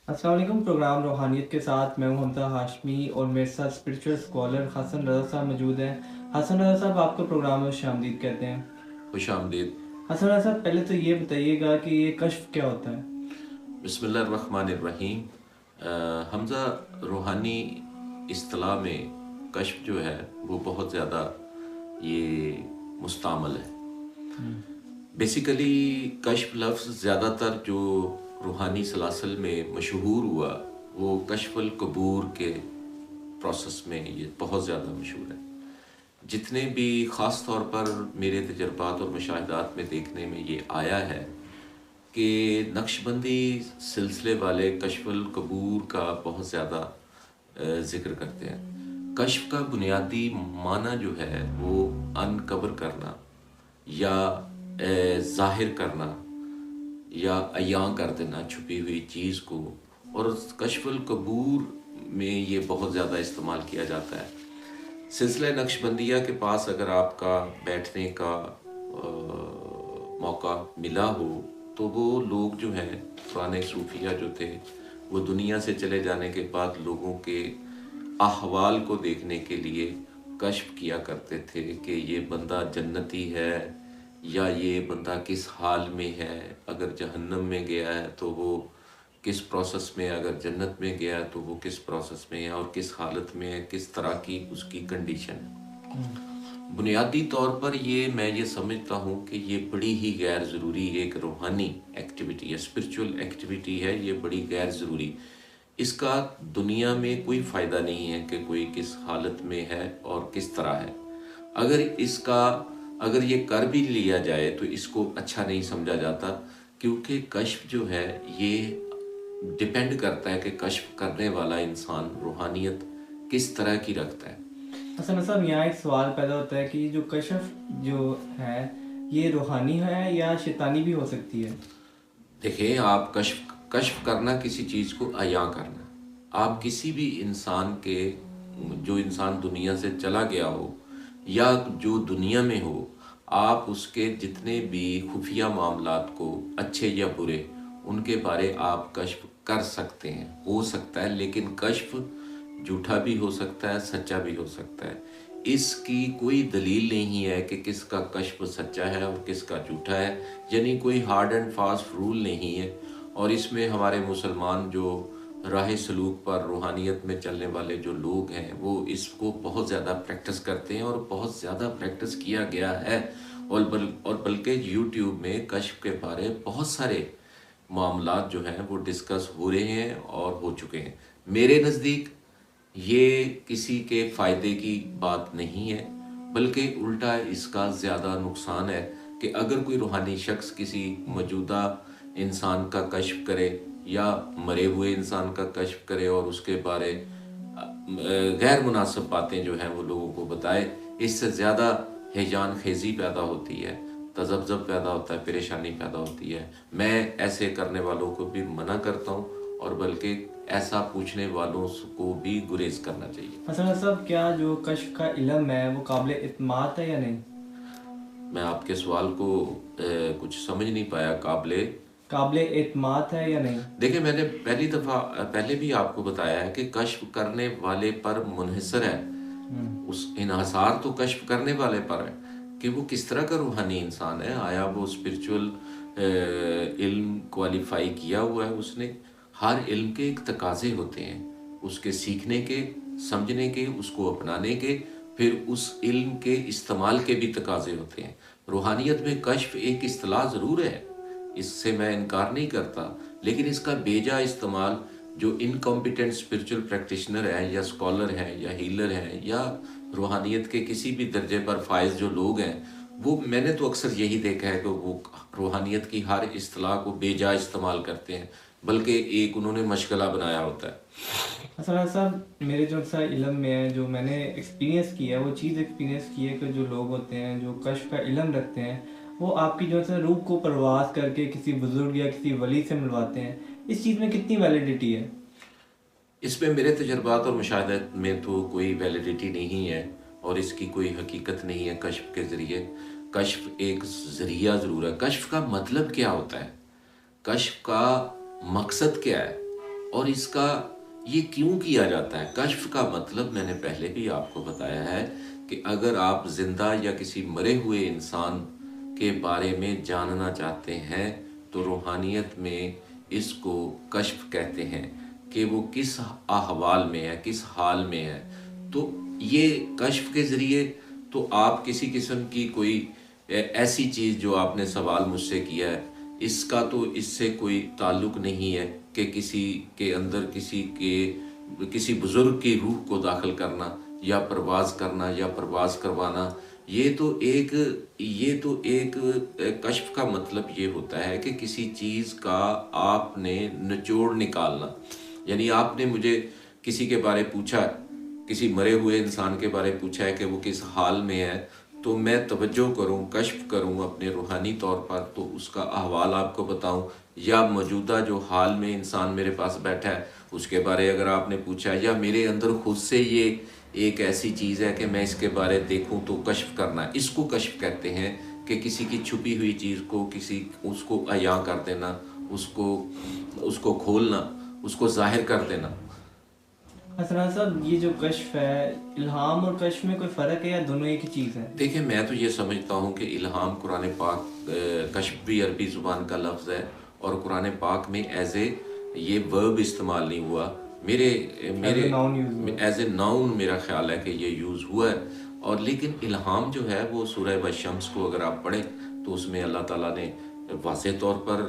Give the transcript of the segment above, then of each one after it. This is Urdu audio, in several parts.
السلام علیکم۔ پروگرام روحانیت کے ساتھ میں ہوں حمزہ ہاشمی اور میرے ساتھ اسپرچول اسکالر حسن رضا صاحب موجود ہیں۔ حسن رضا صاحب، آپ کو پروگرام میں خوش آمدید کہتے ہیں۔ خوش آمدید۔ حسن رضا صاحب، پہلے تو یہ بتائیے گا کہ یہ کشف کیا ہوتا ہے؟ بسم اللہ الرحمن الرحیم۔ حمزہ، روحانی اصطلاح میں کشف جو ہے وہ بہت زیادہ یہ مستعمل ہے۔ بیسیکلی کشف لفظ زیادہ تر جو روحانی سلاسل میں مشہور ہوا وہ کشف القبور کے پروسیس میں یہ بہت زیادہ مشہور ہے۔ جتنے بھی خاص طور پر میرے تجربات اور مشاہدات میں دیکھنے میں یہ آیا ہے کہ نقش بندی سلسلے والے کشف القبور کا بہت زیادہ ذکر کرتے ہیں۔ کشف کا بنیادی معنی جو ہے وہ انکور کرنا یا ظاہر کرنا یا عیاں کر دینا چھپی ہوئی چیز کو، اور کشف القبور میں یہ بہت زیادہ استعمال کیا جاتا ہے۔ سلسلہ نقش بندیہ کے پاس اگر آپ کا بیٹھنے کا موقع ملا ہو تو وہ لوگ جو ہیں پرانے صوفیہ جو تھے وہ دنیا سے چلے جانے کے بعد لوگوں کے احوال کو دیکھنے کے لیے کشف کیا کرتے تھے کہ یہ بندہ جنتی ہے یا یہ بندہ کس حال میں ہے، اگر جہنم میں گیا ہے تو وہ کس پروسیس میں، اگر جنت میں گیا تو وہ کس پروسیس میں ہے اور کس حالت میں ہے، کس طرح کی اس کی کنڈیشن ہے۔ بنیادی طور پر میں یہ سمجھتا ہوں کہ یہ بڑی ہی غیر ضروری ایک روحانی ایکٹیویٹی ہے، اسپرچول ایکٹیویٹی ہے، یہ بڑی غیر ضروری۔ اس کا دنیا میں کوئی فائدہ نہیں ہے کہ کوئی کس حالت میں ہے اور کس طرح ہے۔ اگر یہ کر بھی لیا جائے تو اس کو اچھا نہیں سمجھا جاتا، کیونکہ کشف جو ہے یہ ڈیپینڈ کرتا ہے کہ کشف کرنے والا انسان روحانیت کس طرح کی رکھتا ہے۔ حسن صاحب، یہاں ایک سوال پیدا ہوتا ہے کہ یہ جو کشف جو ہے یہ روحانی ہے یا شیطانی بھی ہو سکتی ہے؟ دیکھیں، آپ کشف کرنا کسی چیز کو عیاں کرنا، آپ کسی بھی انسان کے، جو انسان دنیا سے چلا گیا ہو یا جو دنیا میں ہو، آپ اس کے جتنے بھی خفیہ معاملات کو اچھے یا برے ان کے بارے آپ کشف کر سکتے ہیں، ہو سکتا ہے، لیکن کشف جھوٹا بھی ہو سکتا ہے، سچا بھی ہو سکتا ہے۔ اس کی کوئی دلیل نہیں ہے کہ کس کا کشف سچا ہے اور کس کا جھوٹا ہے، یعنی کوئی ہارڈ اینڈ فاسٹ رول نہیں ہے۔ اور اس میں ہمارے مسلمان جو راہ سلوک پر روحانیت میں چلنے والے جو لوگ ہیں وہ اس کو بہت زیادہ پریکٹس کرتے ہیں اور بہت زیادہ پریکٹس کیا گیا ہے، اور بلکہ یوٹیوب میں کشف کے بارے بہت سارے معاملات جو ہیں وہ ڈسکس ہو رہے ہیں اور ہو چکے ہیں۔ میرے نزدیک یہ کسی کے فائدے کی بات نہیں ہے، بلکہ الٹا اس کا زیادہ نقصان ہے کہ اگر کوئی روحانی شخص کسی موجودہ انسان کا کشف کرے یا مرے ہوئے انسان کا کشف کرے اور اس کے بارے غیر مناسب باتیں جو ہیں وہ لوگوں کو بتائے، اس سے زیادہ ہیجان خیزی پیدا ہوتی ہے، تذبذب پیدا ہوتا ہے، پریشانی پیدا ہوتی ہے۔ میں ایسے کرنے والوں کو بھی منع کرتا ہوں، اور بلکہ ایسا پوچھنے والوں کو بھی گریز کرنا چاہیے۔ حسن صاحب، کیا جو کشف کا علم ہے وہ قابل اعتماد ہے یا نہیں؟ میں آپ کے سوال کو کچھ سمجھ نہیں پایا۔ قابل اعتماد ہے یا نہیں؟ دیکھیں، میں نے پہلی دفعہ پہلے بھی آپ کو بتایا ہے کہ کشف کرنے والے پر منحصر ہے، اس انحصار تو کشف کرنے والے پر ہے کہ وہ کس طرح کا روحانی انسان ہے۔ آیا وہ اسپرچول علم کوالیفائی کیا ہوا ہے اس نے؟ ہر علم کے ایک تقاضے ہوتے ہیں، اس کے سیکھنے کے، سمجھنے کے، اس کو اپنانے کے، پھر اس علم کے استعمال کے بھی تقاضے ہوتے ہیں۔ روحانیت میں کشف ایک اصطلاح ضرور ہے، اس سے میں انکار نہیں کرتا، لیکن اس کا بیجا استعمال جو انکمپیٹنٹ اسپرچول پریکٹیشنر ہیں یا اسکالر ہیں یا ہیلر ہیں یا روحانیت کے کسی بھی درجے پر فائز جو لوگ ہیں، وہ میں نے تو اکثر یہی دیکھا ہے کہ وہ روحانیت کی ہر اصطلاح کو بیجا استعمال کرتے ہیں، بلکہ ایک انہوں نے مشغلہ بنایا ہوتا ہے۔ حسن صاحب، میرے جو سا علم میں ہے، جو میں نے ایکسپیرینس کیا ہے، وہ چیز ایکسپیرینس کی ہے کہ جو لوگ ہوتے ہیں جو کشف کا علم رکھتے ہیں وہ آپ کی جو ہے روح کو پرواز کر کے کسی بزرگ یا کسی ولی سے ملواتے ہیں۔ اس چیز میں کتنی ویلیڈیٹی ہے؟ اس میں میرے تجربات اور مشاہدات میں تو کوئی ویلیڈیٹی نہیں ہے اور اس کی کوئی حقیقت نہیں ہے۔ کشف کے ذریعے، کشف ایک ذریعہ ضرور ہے۔ کشف کا مطلب کیا ہوتا ہے، کشف کا مقصد کیا ہے، اور اس کا یہ کیوں کیا جاتا ہے؟ کشف کا مطلب میں نے پہلے بھی آپ کو بتایا ہے کہ اگر آپ زندہ یا کسی مرے ہوئے انسان کے بارے میں جاننا چاہتے ہیں تو روحانیت میں اس کو کشف کہتے ہیں کہ وہ کس احوال میں ہے، کس حال میں ہے. تو یہ کشف کے ذریعے تو آپ کسی قسم کی کوئی ایسی چیز جو آپ نے سوال مجھ سے کیا ہے اس کا تو اس سے کوئی تعلق نہیں ہے کہ کسی کے اندر کسی بزرگ کی روح کو داخل کرنا یا پرواز کرنا یا پرواز کروانا. یہ تو ایک کشف کا مطلب یہ ہوتا ہے کہ کسی چیز کا آپ نے نچوڑ نکالنا. یعنی آپ نے مجھے کسی کے بارے پوچھا، کسی مرے ہوئے انسان کے بارے پوچھا ہے کہ وہ کس حال میں ہے، تو میں توجہ کروں، کشف کروں اپنے روحانی طور پر، تو اس کا احوال آپ کو بتاؤں. یا موجودہ جو حال میں انسان میرے پاس بیٹھا ہے اس کے بارے اگر آپ نے پوچھا، یا میرے اندر خود سے یہ ایک ایسی چیز ہے کہ میں اس کے بارے دیکھوں، تو کشف کرنا، اس کو کشف کہتے ہیں کہ کسی کی چھپی ہوئی چیز کو اس کو عیاں کر دینا، اس کو کھولنا، اس کو ظاہر کر دینا. حسن صاحب، یہ جو کشف ہے، الہام اور کشف میں کوئی فرق ہے یا دونوں ایک ہی چیز ہے؟ دیکھیں، میں تو یہ سمجھتا ہوں کہ الہام قرآن پاک، کشف بھی عربی زبان کا لفظ ہے اور قرآن پاک میں یہ ورب استعمال نہیں ہوا. ایز اے ناؤن میرا خیال ہے کہ یہ یوز ہوا ہے. اور لیکن الہام جو ہے وہ سورہ والشمس کو اگر آپ پڑھیں تو اس میں اللہ تعالیٰ نے واضح طور پر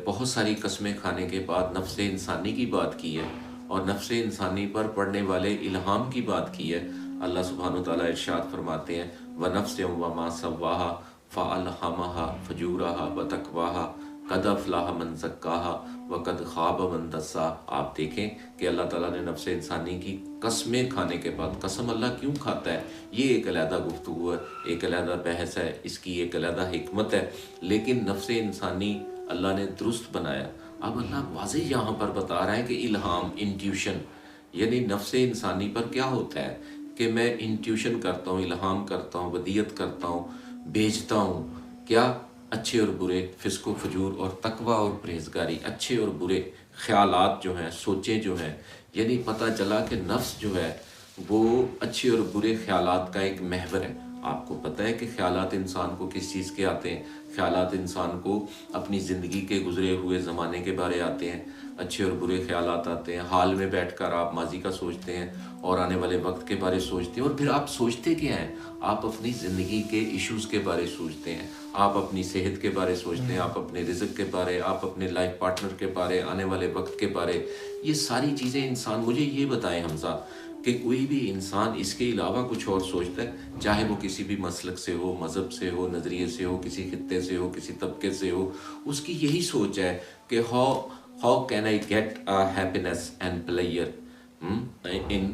بہت ساری قسمیں کھانے کے بعد نفس انسانی کی بات کی ہے اور نفس انسانی پر پڑھنے والے الہام کی بات کی ہے. اللہ سبحانہ وتعالیٰ ارشاد فرماتے ہیں وَنَفْسٍ وَمَا سَوَّاهَا فَأَلْهَمَهَا فُجُورَهَا وَتَقْوَاهَا قَدْ أَفْلَحَ مَنْ زَكَّاهَا وَقَدْ خَابَ مَنْ دَسَّاهَا. آپ دیکھیں کہ اللہ تعالیٰ نے نفس انسانی کی قسمیں کھانے کے بعد، قسم اللہ کیوں کھاتا ہے، یہ ایک علیحدہ گفتگو ہے، ایک علیحدہ بحث ہے، اس کی ایک علیحدہ حکمت ہے. لیکن نفس انسانی اللہ نے درست بنایا. اب اللہ واضح یہاں پر بتا رہا ہے کہ الہام، انٹیوشن، یعنی نفس انسانی پر کیا ہوتا ہے کہ میں انٹیوشن کرتا ہوں، الہام کرتا ہوں، ودیت کرتا ہوں، بھیجتا ہوں. کیا؟ اچھے اور برے، فسق و فجور اور تقوی اور پرہیزگاری، اچھے اور برے خیالات جو ہیں، سوچیں جو ہیں. یعنی پتہ چلا کہ نفس جو ہے وہ اچھے اور برے خیالات کا ایک محور ہے. آپ کو پتہ ہے کہ خیالات انسان کو کس چیز کے آتے ہیں؟ خیالات انسان کو اپنی زندگی کے گزرے ہوئے زمانے کے بارے آتے ہیں. اچھے اور برے خیالات آتے ہیں. حال میں بیٹھ کر آپ ماضی کا سوچتے ہیں اور آنے والے وقت کے بارے سوچتے ہیں. اور پھر آپ سوچتے کیا ہیں؟ آپ اپنی زندگی کے ایشوز کے بارے سوچتے ہیں، آپ اپنی صحت کے بارے سوچتے ہیں، آپ اپنے رزق کے بارے، آپ اپنے لائف پارٹنر کے بارے، آنے والے وقت کے بارے. یہ ساری چیزیں انسان، مجھے یہ بتائیں حمزہ کہ کوئی بھی انسان اس کے علاوہ کچھ اور سوچتا ہے؟ چاہے وہ کسی بھی مسلک سے ہو، مذہب سے ہو، نظریے سے ہو، کسی خطے سے ہو، کسی طبقے سے ہو، اس کی یہی سوچ ہے کہ how can I get happiness and pleasure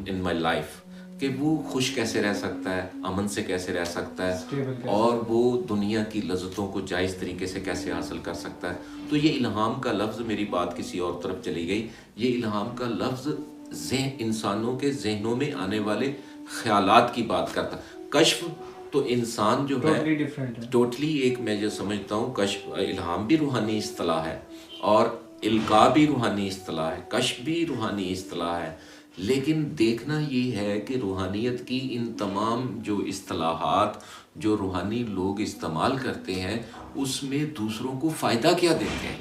in my life، کہ وہ خوش کیسے رہ سکتا ہے، امن سے کیسے رہ سکتا ہے، اور وہ دنیا کی لذتوں کو جائز طریقے سے کیسے حاصل کر سکتا ہے. تو یہ الہام کا لفظ، میری بات کسی اور طرف چلی گئی، یہ الہام کا لفظ انسانوں کے ذہنوں میں آنے والے خیالات کی بات کرتا. کشف تو انسان جو ہے ٹوٹلی ایک، میں جو سمجھتا ہوں کشف، الہام بھی روحانی اصطلاح ہے اور القاء بھی روحانی اصطلاح ہے، کشف بھی روحانی اصطلاح ہے. لیکن دیکھنا یہ ہے کہ روحانیت کی ان تمام جو اصطلاحات جو روحانی لوگ استعمال کرتے ہیں اس میں دوسروں کو فائدہ کیا دیتے ہیں.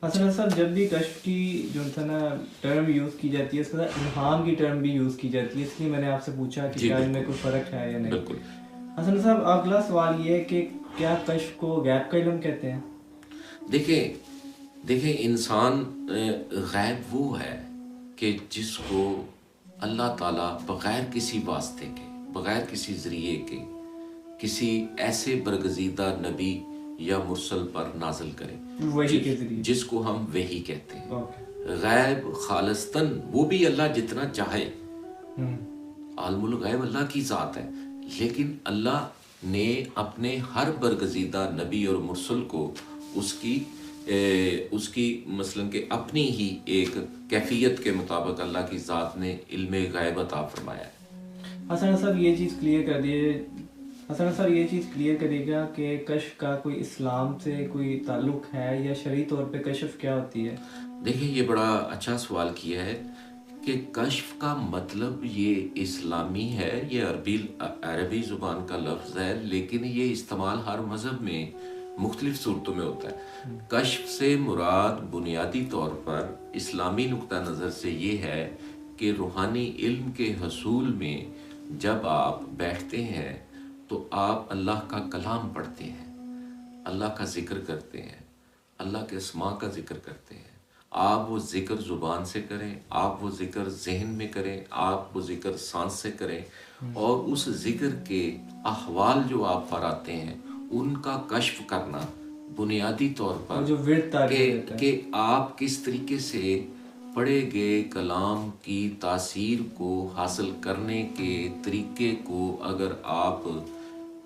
حسن صاحب، جب بھی کشف کی جو نا ٹرم یوز کی جاتی ہے اس کے ساتھ الہام کی ٹرم بھی یوز کی جاتی ہے، اس لیے میں نے آپ سے پوچھا کہ کیا ان میں کوئی فرق ہے یا نہیں. بالکل. حسن صاحب، اگلا سوال یہ ہے کہ کیا کشف کو غیب کا علم کہتے ہیں؟ دیکھیں انسان، غیب وہ ہے کہ جس کو اللہ تعالیٰ بغیر کسی واسطے کے، بغیر کسی ذریعے کے، کسی ایسے برگزیدہ نبی یا مرسل پر نازل کرے، وحی کے ذریعے، جس کو ہم وحی کہتے ہیں. غیب خالصتاً وہ بھی اللہ جتنا چاہے، عالم الغیب اللہ کی ذات ہے، لیکن اللہ نے اپنے ہر برگزیدہ نبی اور مرسل کو اس کی مثلاً کہ اپنی ہی ایک کیفیت کے مطابق اللہ کی ذات نے علم غیب عطا فرمایا ہے. حسن صاحب یہ چیز کلیئر کرے گا کہ کشف کا کوئی اسلام سے کوئی تعلق ہے یا شرعی طور پہ کشف کیا ہوتی ہے؟ دیکھیں یہ بڑا اچھا سوال کیا ہے کہ کشف کا مطلب یہ اسلامی ہے، یہ عربی زبان کا لفظ ہے، لیکن یہ استعمال ہر مذہب میں مختلف صورتوں میں ہوتا ہے۔ کشف سے مراد بنیادی طور پر اسلامی نقطہ نظر سے یہ ہے کہ روحانی علم کے حصول میں جب آپ بیٹھتے ہیں تو آپ اللہ کا کلام پڑھتے ہیں، اللہ کا ذکر کرتے ہیں، اللہ کے اسماء کا ذکر کرتے ہیں۔ آپ وہ ذکر زبان سے کریں، آپ وہ ذکر ذہن میں کریں، آپ وہ ذکر سانس سے کریں، اور اس ذکر کے احوال جو آپ پر آتے ہیں ان کا کشف کرنا بنیادی طور پر جو ورد تعریف دیتا ہے کہ آپ کس طریقے سے پڑھے گئے کلام کی تاثیر کو حاصل کرنے کے طریقے کو اگر آپ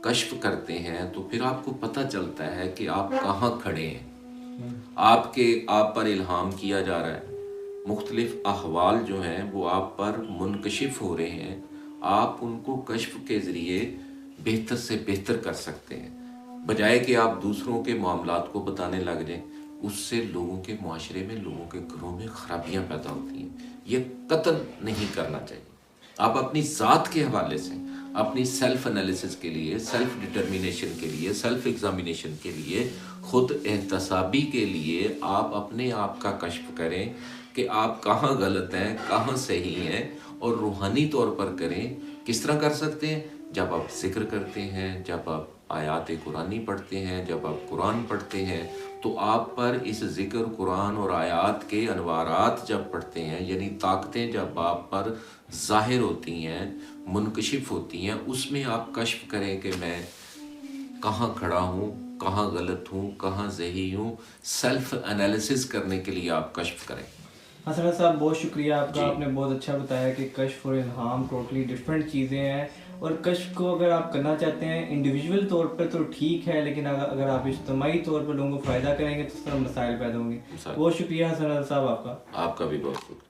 کشف کرتے ہیں تو پھر آپ کو پتہ چلتا ہے کہ آپ کہاں کھڑے ہیں۔ آپ پر الہام کیا جا رہا ہے، مختلف احوال جو ہیں وہ آپ پر منکشف ہو رہے ہیں، آپ ان کو کشف کے ذریعے بہتر سے بہتر کر سکتے ہیں، بجائے کہ آپ دوسروں کے معاملات کو بتانے لگ جائیں۔ اس سے لوگوں کے معاشرے میں، لوگوں کے گھروں میں خرابیاں پیدا ہوتی ہیں۔ یہ قطعاً نہیں کرنا چاہیے۔ آپ اپنی ذات کے حوالے سے، اپنی سیلف انالیسس کے لیے، سیلف ڈٹرمینیشن کے لیے، سیلف ایگزامینیشن کے لیے، خود احتسابی کے لیے آپ اپنے آپ کا کشف کریں کہ آپ کہاں غلط ہیں، کہاں صحیح ہیں، اور روحانی طور پر کریں۔ کس طرح کر سکتے ہیں؟ جب آپ ذکر کرتے ہیں، جب آپ آیات قرآنی پڑھتے ہیں، جب آپ قرآن پڑھتے ہیں، تو آپ پر اس ذکر قرآن اور آیات کے انوارات جب پڑھتے ہیں، یعنی طاقتیں جب آپ پر ظاہر ہوتی ہیں، منکشف ہوتی ہیں، اس میں آپ کشف کریں کہ میں کہاں کھڑا ہوں، کہاں غلط ہوں، کہاں صحیح ہوں۔ سیلف انالیسس کرنے کے لیے آپ کشف کریں۔ حسن صاحب بہت شکریہ آپ کا، آپ نے بہت اچھا بتایا کہ کشف اور الہام ٹوٹلی ڈفرینٹ چیزیں ہیں، اور کشف کو اگر آپ کرنا چاہتے ہیں انڈیویجول طور پر تو ٹھیک ہے، لیکن اگر آپ اجتماعی طور پر لوگوں کو فائدہ کریں گے تو اس طرح مسائل پیدا ہوں گے۔ بہت شکریہ حسن صاحب آپ کا۔ آپ کا بھی بہت شکریہ۔